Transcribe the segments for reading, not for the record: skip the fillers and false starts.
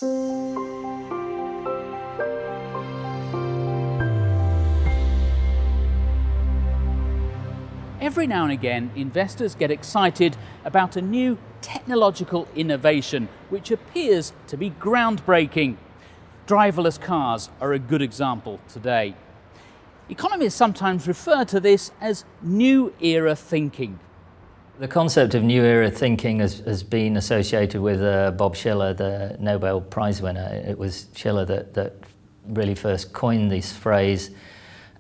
Every now and again, investors get excited about a new technological innovation which appears to be groundbreaking. Driverless cars are a good example today. Economists sometimes refer to this as new era thinking. The concept of new era thinking has been associated with Bob Shiller, the Nobel Prize winner. It was Shiller that really first coined this phrase.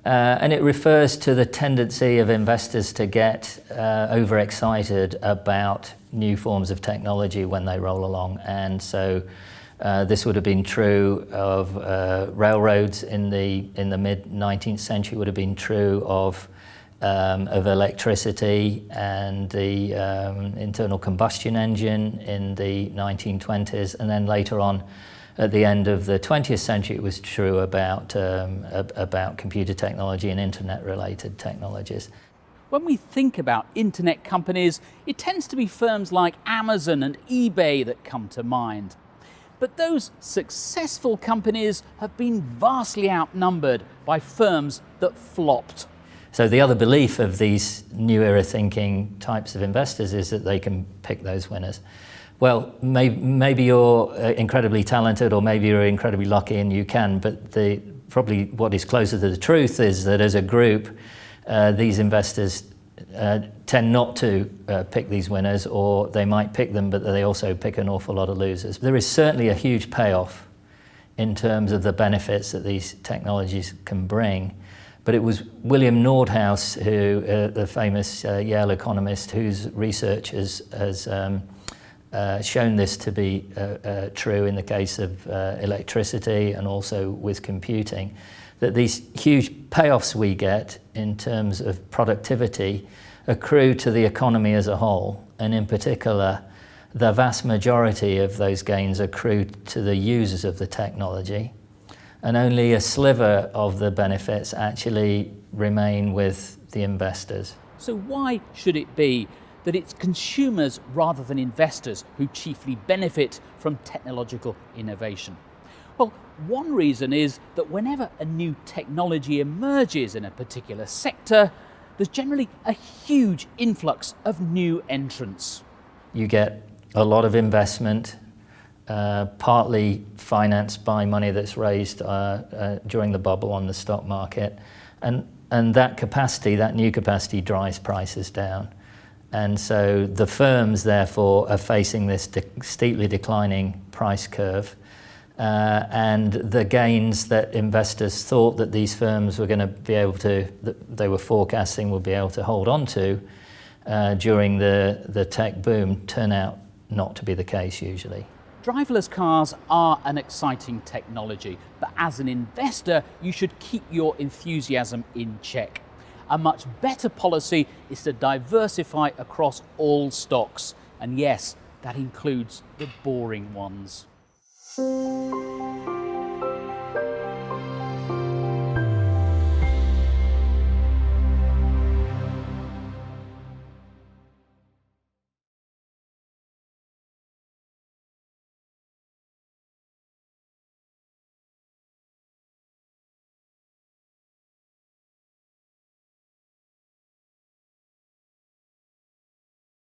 And it refers to the tendency of investors to get overexcited about new forms of technology when they roll along. And so this would have been true of railroads in the mid-19th century, would have been true of electricity and the internal combustion engine in the 1920s, and then later on at the end of the 20th century it was true about computer technology and internet-related technologies. When we think about internet companies, it tends to be firms like Amazon and eBay that come to mind. But those successful companies have been vastly outnumbered by firms that flopped. So the other belief of these new era thinking types of investors is that they can pick those winners. Well, maybe you're incredibly talented, or maybe you're incredibly lucky and you can, but probably what is closer to the truth is that as a group, these investors tend not to pick these winners, or they might pick them, but they also pick an awful lot of losers. There is certainly a huge payoff in terms of the benefits that these technologies can bring. But it was William Nordhaus, the famous Yale economist, whose research has shown this to be true in the case of electricity and also with computing, that these huge payoffs we get in terms of productivity accrue to the economy as a whole, and in particular the vast majority of those gains accrue to the users of the technology, and only a sliver of the benefits actually remain with the investors. So why should it be that it's consumers rather than investors who chiefly benefit from technological innovation? Well, one reason is that whenever a new technology emerges in a particular sector, there's generally a huge influx of new entrants. You get a lot of investment, partly financed by money that's raised during the bubble on the stock market, and that new capacity drives prices down. And so the firms, therefore, are facing this steeply declining price curve. And the gains that investors thought that these firms were going to be able to, that they were forecasting would be able to hold on to during the tech boom, turn out not to be the case usually. Driverless cars are an exciting technology, but as an investor, you should keep your enthusiasm in check. A much better policy is to diversify across all stocks. And yes, that includes the boring ones.